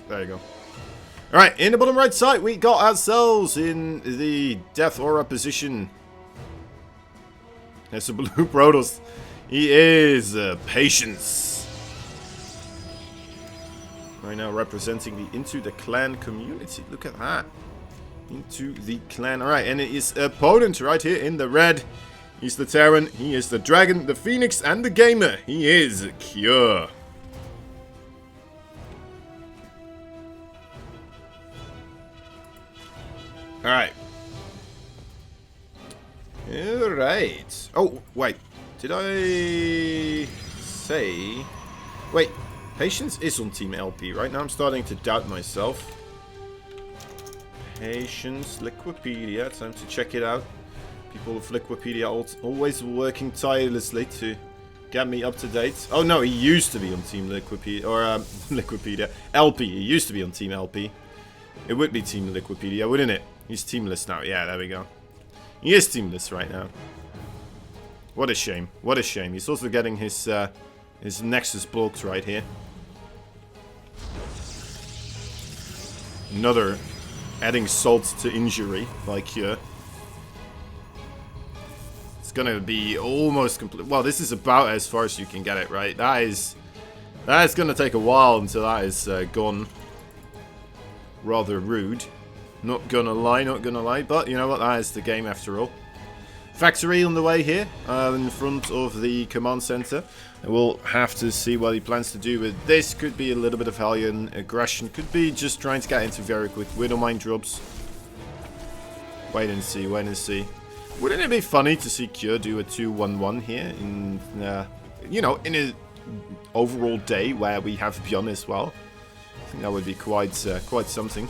There you go. Alright, in the bottom right side, we got ourselves in the Death Aura position. There's a blue Protoss. He is Patience. Right now representing the Into the Clan community. Look at that. Into the Clan. Alright, and his opponent right here in the red. He's the Terran, he is the Dragon, the Phoenix, and the Gamer. He is Cure. Alright. Alright. Oh, wait. Did I say... Wait. Patience is on Team LP. Right now I'm starting to doubt myself. Patience, Liquipedia. Time to check it out. People of Liquipedia always working tirelessly to get me up to date. Oh no, he used to be on Team Liquipedia. Or, Liquipedia. LP. He used to be on Team LP. It would be Team Liquipedia, wouldn't it? He's teamless now. Yeah, there we go. He is teamless right now. What a shame. What a shame. He's also getting his Nexus blocked right here. Another adding salt to injury by Cure. It's gonna be almost complete. Well, this is about as far as you can get it, right? That is gonna take a while until that is gone. Rather rude. Not gonna lie, but you know what, that is the game after all. Factory on the way here, in front of the command center. And we'll have to see what he plans to do with this. Could be a little bit of Hellion aggression, could be just trying to get into very quick Widowmine drops. Wait and see, wait and see. Wouldn't it be funny to see Cure do a 2-1-1 here in, you know, in an overall day where we have Beyond as well? I think that would be quite something.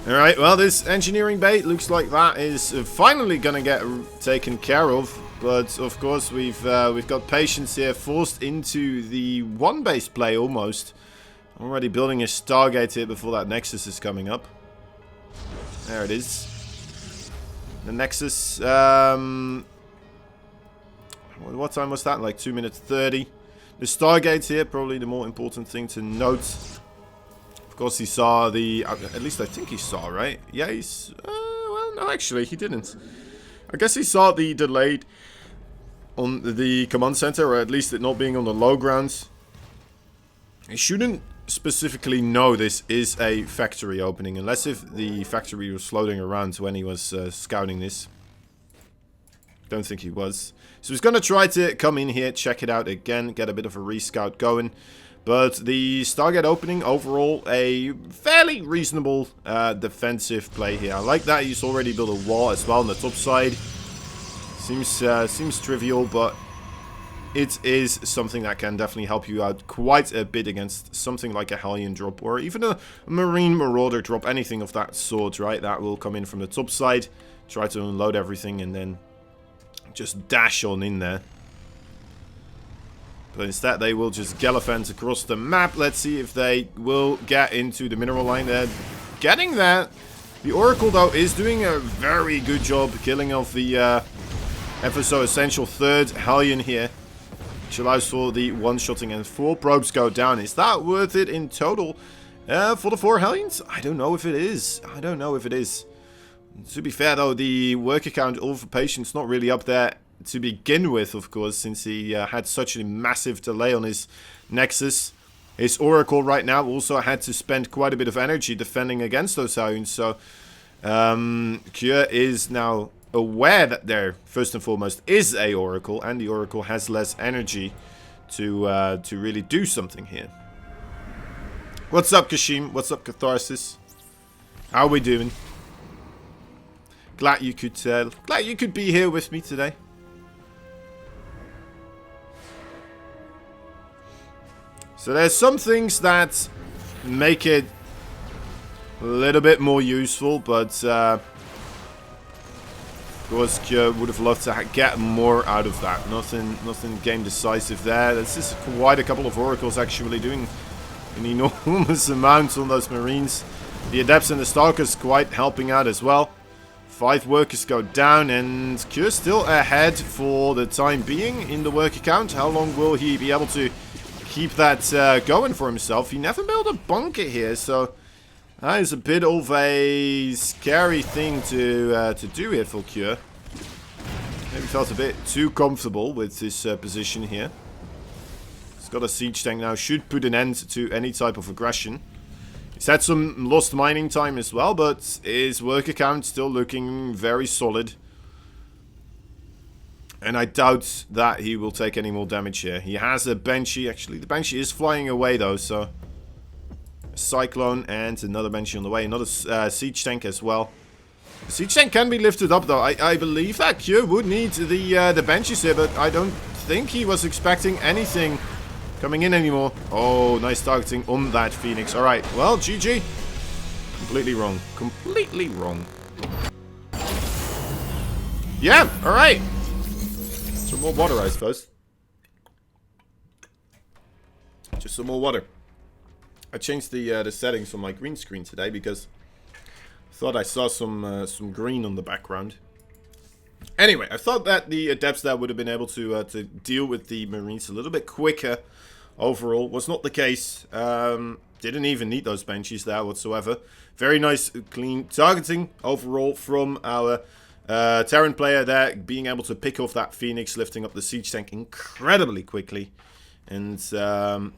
Alright, well, this engineering bait looks like that is finally gonna get taken care of. But, of course, we've got Patience here forced into the one-base play almost. Already building a Stargate here before that Nexus is coming up. There it is. The Nexus, what time was that? Like 2 minutes 30. The Stargate here, probably the more important thing to note. Of course, he saw the... at least I think he saw, right? Yeah, he's... well, no, actually, he didn't. I guess he saw the delayed on the command center, or at least it not being on the low grounds. He shouldn't specifically know this is a factory opening, unless if the factory was floating around when he was scouting this. Don't think he was. So he's going to try to come in here, check it out again, get a bit of a rescout going. But the Stargate opening, overall, a fairly reasonable defensive play here. I like that he's already built a wall as well on the top side. Seems trivial, but it is something that can definitely help you out quite a bit against something like a Hellion drop or even a Marine Marauder drop, anything of that sort, right? That will come in from the top side, try to unload everything, and then just dash on in there. But instead, they will just gallivant across the map. Let's see if they will get into the mineral line. They're getting that. The Oracle, though, is doing a very good job killing off the FSO Essential third Hellion here, which allows for the one-shotting, and 4 probes go down. Is that worth it in total for the 4 Hellions? I don't know if it is. I don't know if it is. To be fair, though, the work account all for Patience not really up there to begin with, of course, since he had such a massive delay on his Nexus. His Oracle right now also had to spend quite a bit of energy defending against those Hellions, so Cure is now aware that there, first and foremost, is a Oracle, and the Oracle has less energy to really do something here. What's up, Kashim? What's up, Catharsis? How are we doing? Glad you could be here with me today. So there's some things that make it a little bit more useful, but of course Cure would have loved to get more out of that. Nothing game decisive there. This is quite a couple of Oracles actually doing an enormous amount on those Marines. The Adepts and the Stalkers quite helping out as well. 5 workers go down, and Cure still ahead for the time being in the work account. How long will he be able to keep that going for himself. He never built a bunker here, so that is a bit of a scary thing to do here for Cure. Maybe felt a bit too comfortable with this position here. He's got a siege tank now. Should put an end to any type of aggression. He's had some lost mining time as well, but his work account still looking very solid. And I doubt that he will take any more damage here. He has a Banshee. Actually, the Banshee is flying away though, so... A Cyclone and another Banshee on the way. Another siege tank as well. The siege tank can be lifted up though. I believe that Cure would need the Banshees here, but I don't think he was expecting anything coming in anymore. Oh, nice targeting on that Phoenix. Alright, well, GG. Completely wrong. Completely wrong. Yeah, alright. Some more water, I suppose. Just some more water. I changed the settings on my green screen today because I thought I saw some green on the background. Anyway, I thought that the Adepts there would have been able to deal with the Marines a little bit quicker. Overall, was not the case. Didn't even need those Banshees there whatsoever. Very nice, clean targeting overall from our Terran player there, being able to pick off that Phoenix, lifting up the siege tank incredibly quickly. And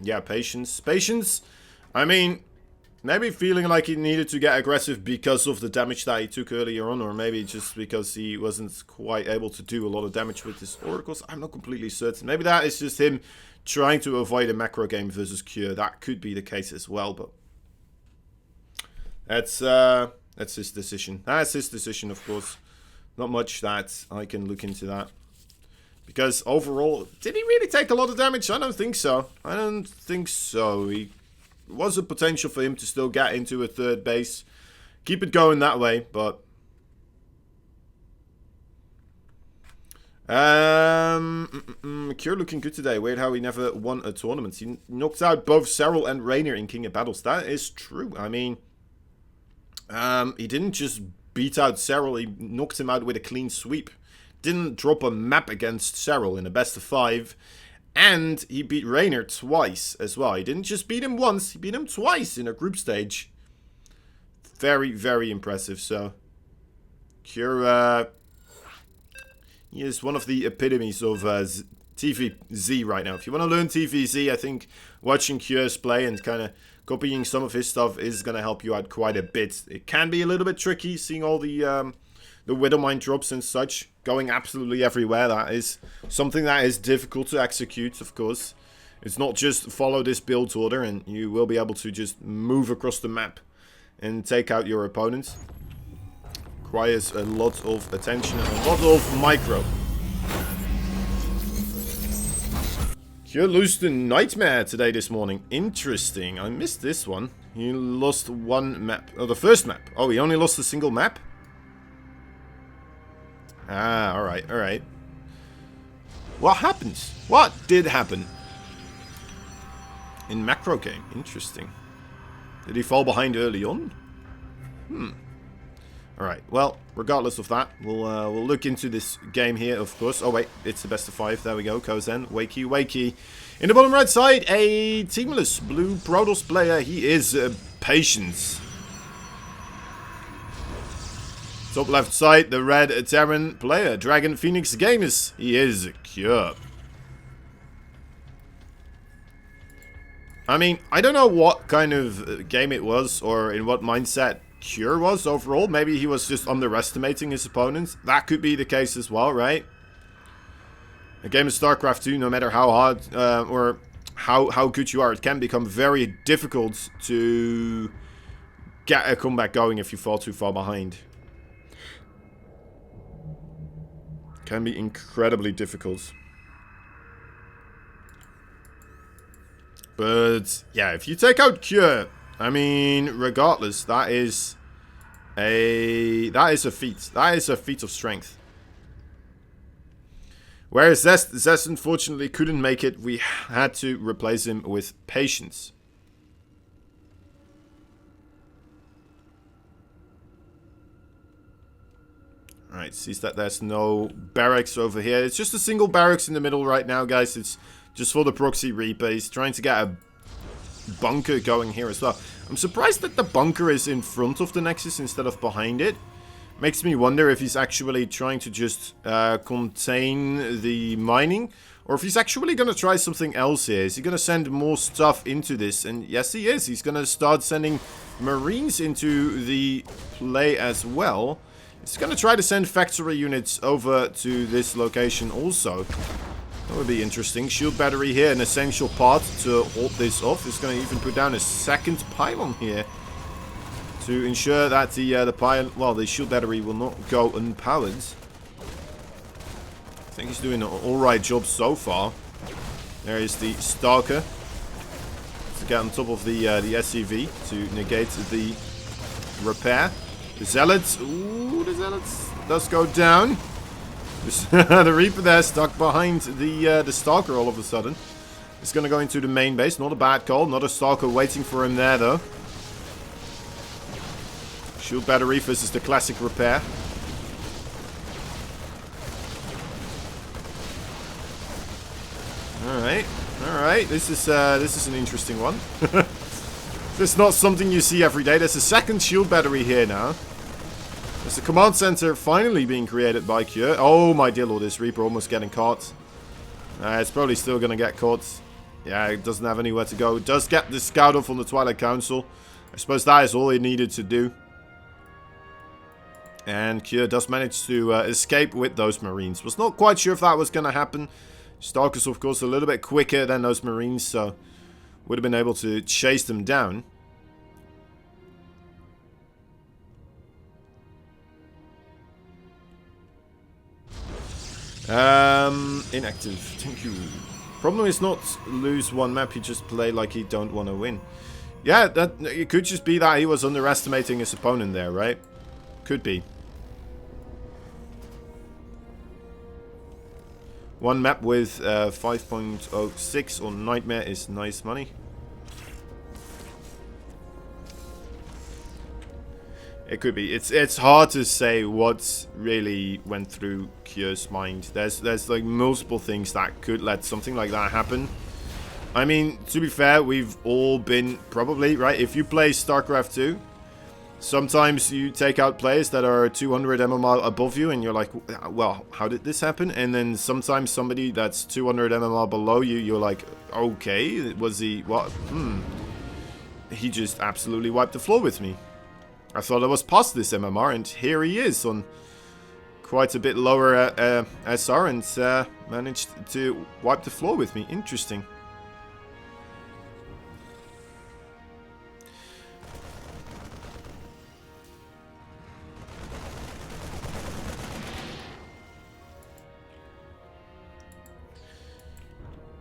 yeah, patience. I mean, maybe feeling like he needed to get aggressive because of the damage that he took earlier on, or maybe just because he wasn't quite able to do a lot of damage with his oracles. I'm not completely certain. Maybe that is just him trying to avoid a macro game versus Cure. That could be the case as well, but that's his decision. That's his decision, of course. Not much that I can look into that. Because overall, did he really take a lot of damage? I don't think so. I don't think so. He was a potential for him to still get into a third base. Keep it going that way, but... Cure looking good today. Weird how he never won a tournament. He knocked out both Serral and Rainier in King of Battles. That is true. I mean, he didn't just beat out Serral. He knocked him out with a clean sweep. Didn't drop a map against Serral in a best of 5. And he beat Rainier twice as well. He didn't just beat him once. He beat him twice in a group stage. Very, very impressive. So, Cure... he is one of the epitomes of TVZ right now. If you want to learn TVZ, I think watching Cure's play and kind of copying some of his stuff is going to help you out quite a bit. It can be a little bit tricky seeing all the Widowmine drops and such going absolutely everywhere. That is something that is difficult to execute, of course. It's not just follow this build order and you will be able to just move across the map and take out your opponents. Requires a lot of attention and a lot of micro. Cure lost the Nightmare today this morning. Interesting. I missed this one. He lost one map. Oh, the first map. Oh, he only lost a single map? Ah, alright, alright. What happened? What did happen? In macro game. Interesting. Did he fall behind early on? Alright, well, regardless of that, we'll look into this game here, of course. Oh, wait, it's the best of 5. There we go, Kozen. Wakey, wakey. In the bottom right side, a teamless blue Protoss player. He is Patience. Top left side, the red Terran player, Dragon Phoenix Gamers. He is Cure. I mean, I don't know what kind of game it was, or in what mindset Cure was overall. Maybe he was just underestimating his opponents. That could be the case as well, right? A game of StarCraft II, no matter how hard or how good you are, it can become very difficult to get a comeback going if you fall too far behind. Can be incredibly difficult. But yeah, if you take out Cure, I mean, regardless, that is a feat. That is a feat of strength. Whereas Zest unfortunately couldn't make it. We had to replace him with Patience. Alright, sees that there's no barracks over here. It's just a single barracks in the middle right now, guys. It's just for the proxy Reaper. He's trying to get a bunker going here as well. I'm surprised that the bunker is in front of the Nexus instead of behind it. Makes me wonder if he's actually trying to just contain the mining, or if he's actually going to try something else here. Is he going to send more stuff into this? And yes, he is. He's going to start sending Marines into the play as well. He's going to try to send factory units over to this location also. That would be interesting. Shield battery here, an essential part to hold this off. He's going to even put down a second pylon here to ensure that the shield battery will not go unpowered. I think he's doing an alright job so far. There is the Stalker to get on top of the SCV to negate the repair. The Zealots, ooh, the Zealots does go down. The Reaper there stuck behind the Stalker all of a sudden. It's going to go into the main base. Not a bad call. Not a Stalker waiting for him there though. Shield battery versus the classic repair. Alright. This is an interesting one. This is not something you see every day. There's a second shield battery here now. There's a command center finally being created by Cure. Oh my dear lord, this Reaper almost getting caught. It's probably still gonna get caught. Yeah, it doesn't have anywhere to go. It does get the scout off on the Twilight Council. I suppose that is all it needed to do. And Cure does manage to escape with those Marines. Was not quite sure if that was going to happen. Stalker's, of course, a little bit quicker than those Marines, so would have been able to chase them down. Inactive. Thank you. Problem is not lose one map, you just play like you don't want to win. Yeah, it could just be that he was underestimating his opponent there, right? Could be. One map with 5.06 on Nightmare is nice money. It could be. It's hard to say what really went through Cure's mind. There's like multiple things that could let something like that happen. I mean, to be fair, we've all been probably, right? If you play StarCraft II, sometimes you take out players that are 200 MMR above you and you're like, well, how did this happen? And then sometimes somebody that's 200 MMR below you, you're like, okay, was he, what? He just absolutely wiped the floor with me. I thought I was past this MMR and here he is on quite a bit lower SR and managed to wipe the floor with me. Interesting.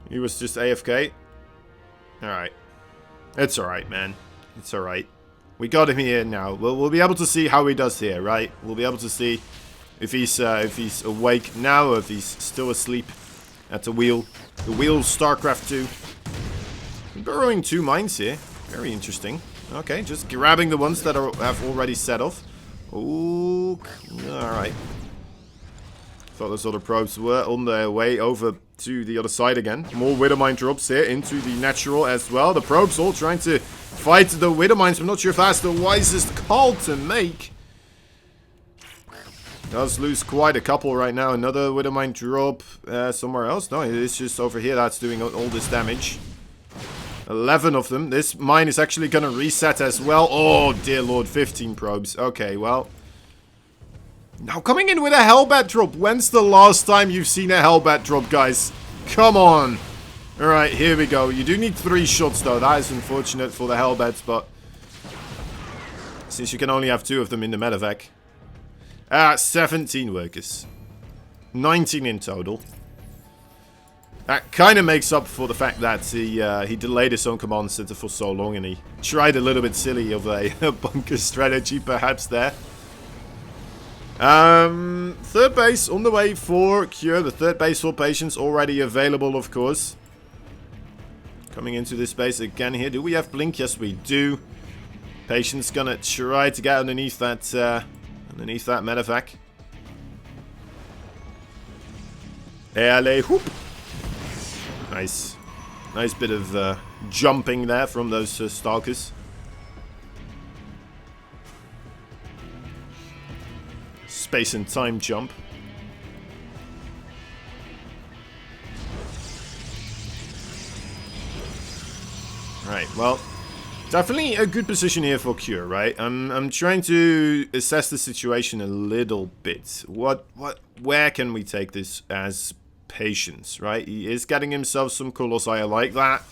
He was just AFK. Alright. It's alright, man. It's alright. We got him here now. We'll be able to see how he does here, right? We'll be able to see if he's awake now or if he's still asleep at the wheel. The wheel StarCraft II. Burrowing 2 mines here. Very interesting. Okay, just grabbing the ones that have already set off. Ooh. Alright. Thought those other probes were on their way over to the other side again. More Widowmine drops here into the natural as well. The probes all trying to fight the Widowmines. I'm not sure if that's the wisest call to make. Does lose quite a couple right now. Another Widowmine drop somewhere else. No, it's just over here that's doing all this damage. 11 of them. This mine is actually going to reset as well. Oh, dear lord. 15 probes. Okay, well. Now coming in with a Hellbat drop. When's the last time you've seen a Hellbat drop, guys? Come on. Alright, here we go. You do need 3 shots, though. That is unfortunate for the Hellbats, but since you can only have 2 of them in the medevac. 17 workers. 19 in total. That kind of makes up for the fact that he delayed his own command center for so long, and he tried a little bit silly of a bunker strategy, perhaps, there. Third base on the way for Cure. The third base for Patience already available, of course. Coming into this base again here. Do we have Blink? Yes, we do. Patience gonna try to get underneath that medevac. Allez, whoop. Nice. Nice bit of jumping there from those Stalkers. Space and time jump. Right, well, definitely a good position here for Cure, right? I'm trying to assess the situation a little bit. Where can we take this as patience, right? He is getting himself some Colossi. I like that.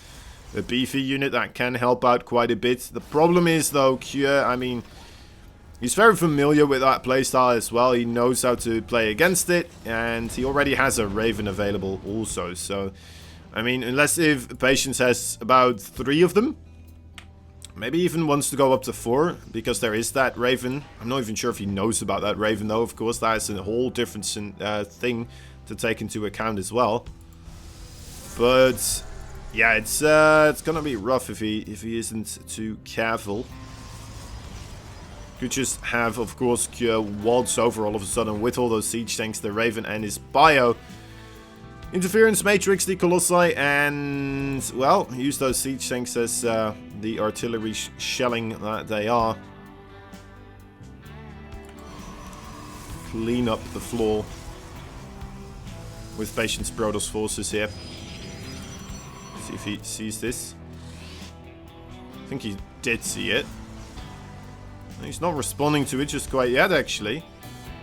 A beefy unit that can help out quite a bit. The problem is, though, Cure, I mean, he's very familiar with that playstyle as well. He knows how to play against it, and he already has a Raven available also, so... I mean, unless if Patience has about 3 of them. Maybe even wants to go up to 4, because there is that Raven. I'm not even sure if he knows about that Raven, though. Of course, that is a whole different thing to take into account as well. But, yeah, it's gonna be rough if he isn't too careful. Could just have, of course, Cure waltz over all of a sudden with all those siege tanks, the Raven and his bio. Interference Matrix, the Colossi, and, well, use those siege tanks as the artillery shelling that they are. Clean up the floor with Patience Protoss forces here. See if he sees this. I think he did see it. He's not responding to it just quite yet, actually.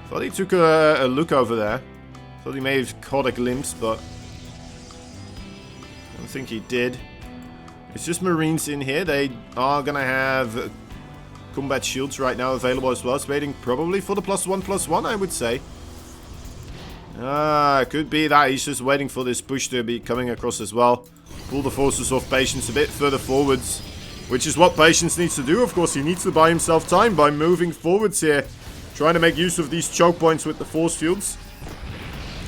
Thought he took a look over there. Thought he may have caught a glimpse, but I don't think he did. It's just Marines in here. They are going to have combat shields right now available as well. It's waiting probably for the +1/+1, I would say. Could be that he's just waiting for this push to be coming across as well. Pull the forces off Patience a bit further forwards, which is what Patience needs to do. Of course, he needs to buy himself time by moving forwards here. Trying to make use of these choke points with the force fields.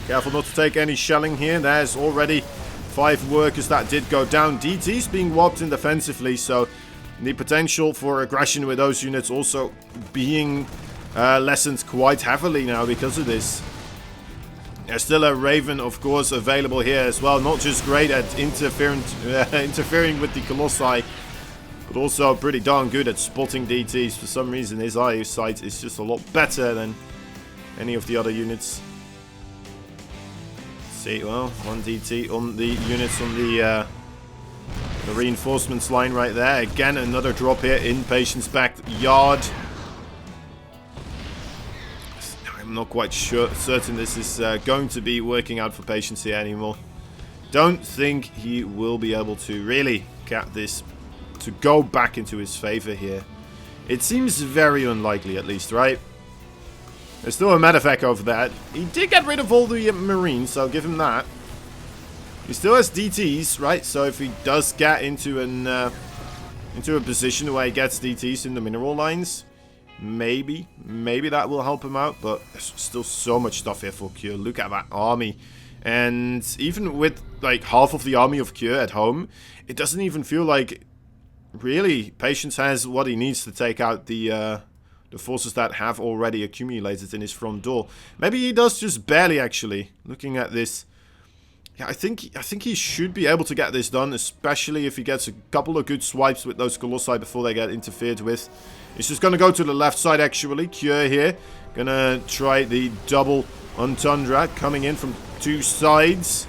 Careful not to take any shelling here. There's already 5 workers that did go down. DT's being warped in defensively, so the potential for aggression with those units also being lessened quite heavily now because of this. There's still a Raven, of course, available here as well. Not just great at interfering with the Colossi, but also pretty darn good at spotting DTs. For some reason, his eyesight is just a lot better than any of the other units. See, well, 1 DT on the units on the reinforcements line right there. Again, another drop here in Patience backyard. I'm not quite certain this is going to be working out for Patience here anymore. Don't think he will be able to really get this to go back into his favor here. It seems very unlikely, at least, right? There's still a medevac over there. He did get rid of all the Marines, so I'll give him that. He still has DTs, right? So if he does get into a position where he gets DTs in the mineral lines, maybe that will help him out. But there's still so much stuff here for Cure. Look at that army. And even with like half of the army of Cure at home, it doesn't even feel like really Patience has what he needs to take out the forces that have already accumulated in his front door. Maybe he does just barely, actually. Looking at this, yeah, I think he should be able to get this done, especially if he gets a couple of good swipes with those Colossi before they get interfered with. He's just going to go to the left side, actually. Cure here. Gonna try the double Entendre coming in from 2 sides.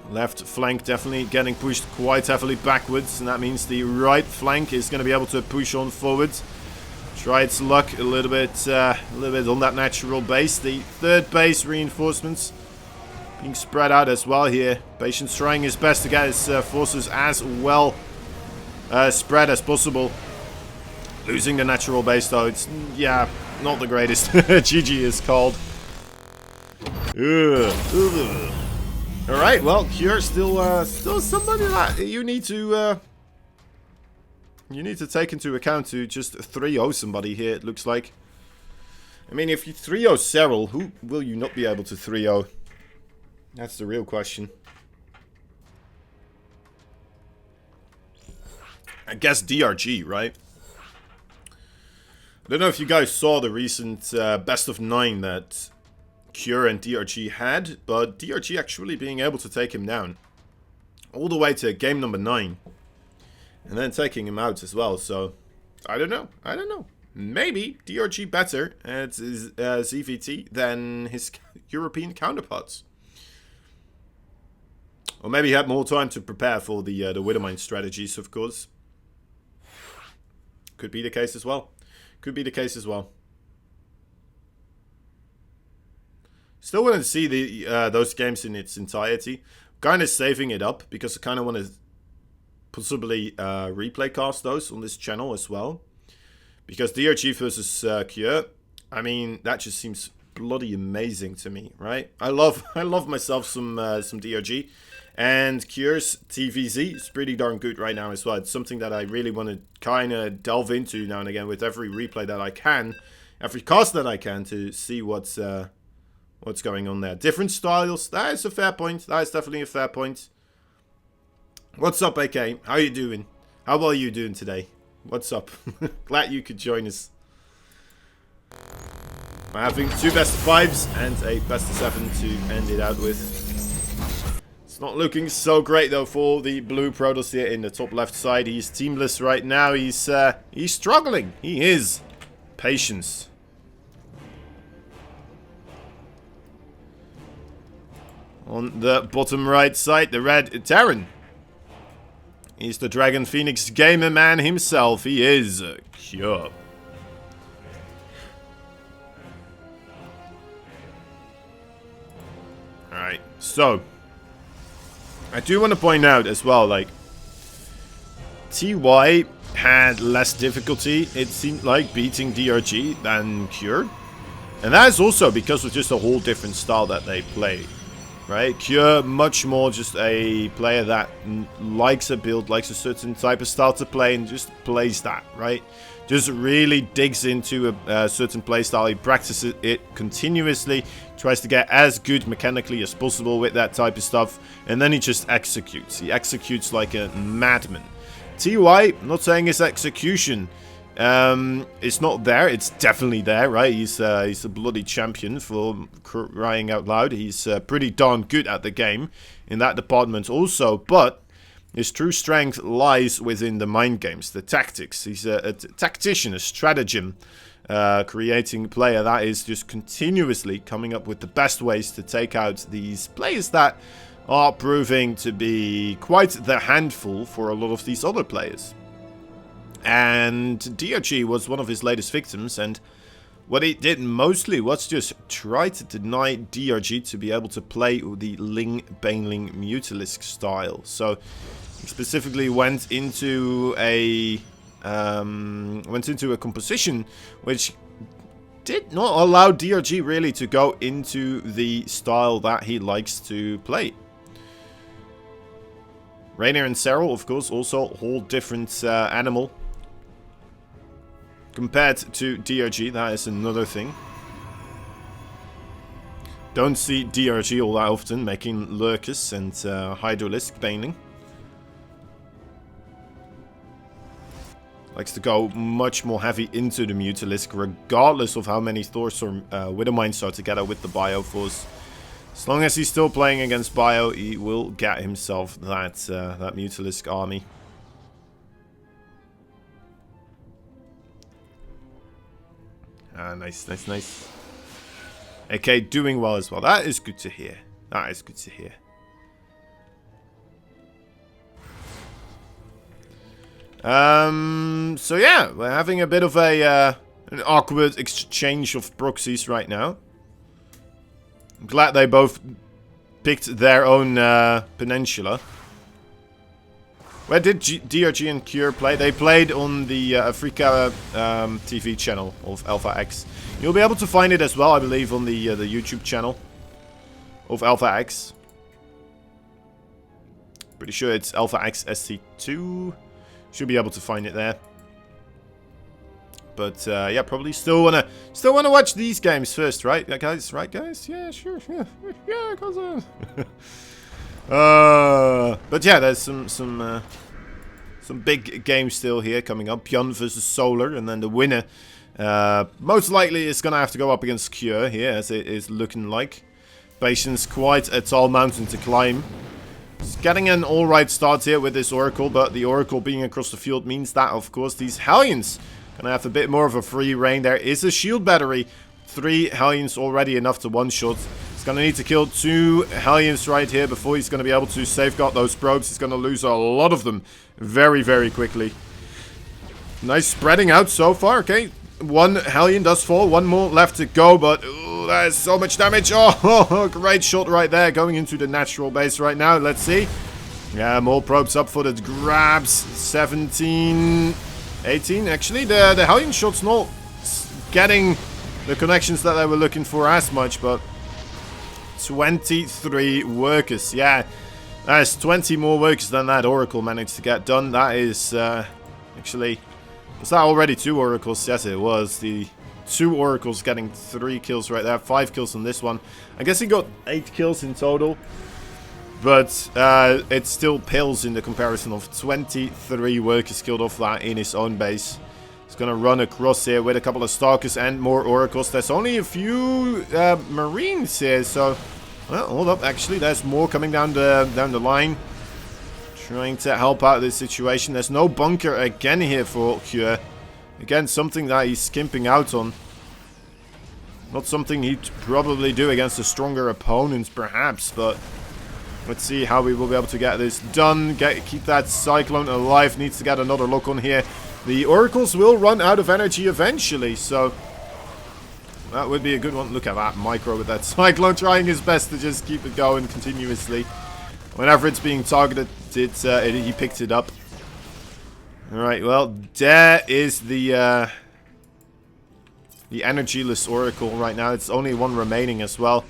Left flank definitely getting pushed quite heavily backwards, and that means the right flank is going to be able to push on forwards. Try its luck a little bit on that natural base. The 3rd base reinforcements being spread out as well here. Patience trying his best to get his forces as well spread as possible. Losing the natural base though, it's, yeah, not the greatest. GG is called. Alright, well, Cure still somebody that you need to take into account to just 3-0 somebody here, it looks like. I mean, if you 3-0 Serral, who will you not be able to 3-0? That's the real question. I guess DRG, right? I don't know if you guys saw the recent best of 9 that Cure and DRG had, but DRG actually being able to take him down all the way to game number 9, and then taking him out as well. So I don't know. Maybe DRG better at his ZVT than his European counterparts. Or maybe he had more time to prepare for the Widowmine strategies, of course. Could be the case as well. Still want to see those games in its entirety. Kind of saving it up because I kind of want to possibly replay cast those on this channel as well. Because DRG versus Cure, I mean, that just seems bloody amazing to me, right? I love myself some DRG, and Cure's TVZ is pretty darn good right now as well. It's something that I really want to kind of delve into now and again with every replay that I can, every cast that I can, to see what's going on there. Different styles. That is a fair point. That is definitely a fair point. What's up, AK? How you doing? How are you doing today? What's up? Glad you could join us. We're having 2 best of 5s and a best of 7 to end it out with. It's not looking so great though for the blue Protoss here in the top left side. He's teamless right now. He's struggling. He is. Patience. On the bottom right side, the red Terran. He's the Dragon Phoenix gamer man himself. He is Cure. Alright, so I do want to point out as well, like, TY had less difficulty, it seemed like, beating DRG than Cure. And that is also because of just a whole different style that they play. Right, Cure, much more just a player that likes a build, likes a certain type of style to play, and just plays that, right? Just really digs into a certain play style. He practices it continuously, tries to get as good mechanically as possible with that type of stuff, and then he just executes. He executes like a madman. TY, not saying his execution it's not there. It's definitely there, right? He's a bloody champion, for crying out loud. He's pretty darn good at the game in that department also, but his true strength lies within the mind games, the tactics. He's a tactician, a stratagem, creating a player that is just continuously coming up with the best ways to take out these players that are proving to be quite the handful for a lot of these other players. And DRG was one of his latest victims, and what he did mostly was just try to deny DRG to be able to play the Ling Baneling Mutalisk style. So he specifically went into a composition which did not allow DRG really to go into the style that he likes to play. Rainier and Serral, of course, also a whole different animal. Compared to DRG, that is another thing. Don't see DRG all that often making Lurkus and Hydralisk Baneling. Likes to go much more heavy into the Mutalisk, regardless of how many Thors or Widowmines are together with the Bio Force. As long as he's still playing against Bio, he will get himself that Mutalisk army. Nice, nice, nice. Okay, doing well as well. That is good to hear. That is good to hear. So yeah, we're having a bit of an awkward exchange of proxies right now. I'm glad they both picked their own peninsula. Where did DRG and Cure play? They played on the Africa TV channel of AlphaX. You'll be able to find it as well, I believe, on the YouTube channel of AlphaX. Pretty sure it's AlphaX SC2. Should be able to find it there. But yeah, probably still wanna watch these games first, right? Yeah, guys, right, guys? Yeah, sure, yeah, yeah, goes on. But yeah, there's some big games still here coming up. Pion versus Solar, and then the winner Most likely it's going to have to go up against Cure here, as it is looking like. Patience, quite a tall mountain to climb. It's getting an alright start here with this Oracle, but the Oracle being across the field means that, of course, these Hellions gonna have a bit more of a free reign. There is a shield battery. 3 Hellions already enough to one-shot. He's gonna need to kill 2 Hellions right here before he's gonna be able to safeguard those probes. He's gonna lose a lot of them very, very quickly. Nice spreading out so far, okay. 1 Hellion does fall, 1 more left to go, but ooh, there's so much damage. Oh, great shot right there, going into the natural base right now. Let's see. Yeah, more probes up for the grabs. 17, 18. Actually, the Hellion shot's not getting the connections that they were looking for as much, but 23 workers. Yeah, that's 20 more workers than that Oracle managed to get done. That is actually... Was that already 2 Oracles? Yes, it was. The 2 Oracles getting 3 kills right there. 5 kills on this one. I guess he got 8 kills in total. But it still pales in the comparison of 23 workers killed off that in his own base. He's going to run across here with a couple of Stalkers and more Oracles. There's only a few Marines here, so... Well, hold up. Actually, there's more coming down the line. Trying to help out this situation. There's no bunker again here for Cure. Again, something that he's skimping out on. Not something he'd probably do against a stronger opponent, perhaps, but let's see how we will be able to get this done. Keep that Cyclone alive. Needs to get another lock on here. The Oracles will run out of energy eventually, so that would be a good one. Look at that Micro with that Cyclone trying his best to just keep it going continuously. Whenever it's being targeted, he picked it up. Alright, well, there is the energyless Oracle right now. It's only 1 remaining as well.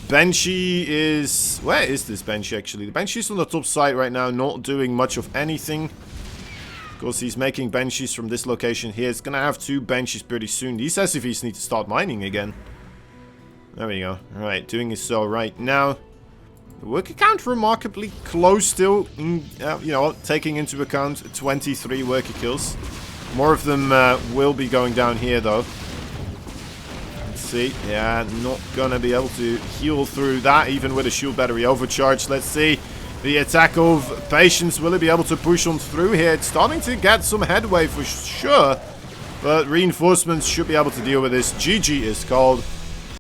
Banshee is... Where is this Banshee, actually? The Banshee's on the top side right now, not doing much of anything. Of course, he's making Banshees from this location here. It's gonna have 2 Banshees pretty soon. These SCVs need to start mining again. There we go. Alright, doing so right now. The worker count remarkably close still, you know, taking into account 23 worker kills. More of them will be going down here, though. Let's see. Yeah, not gonna be able to heal through that, even with a shield battery overcharge. Let's see. The attack of Patience, will it be able to push on through here? It's starting to get some headway for sure. But reinforcements should be able to deal with this. GG is called.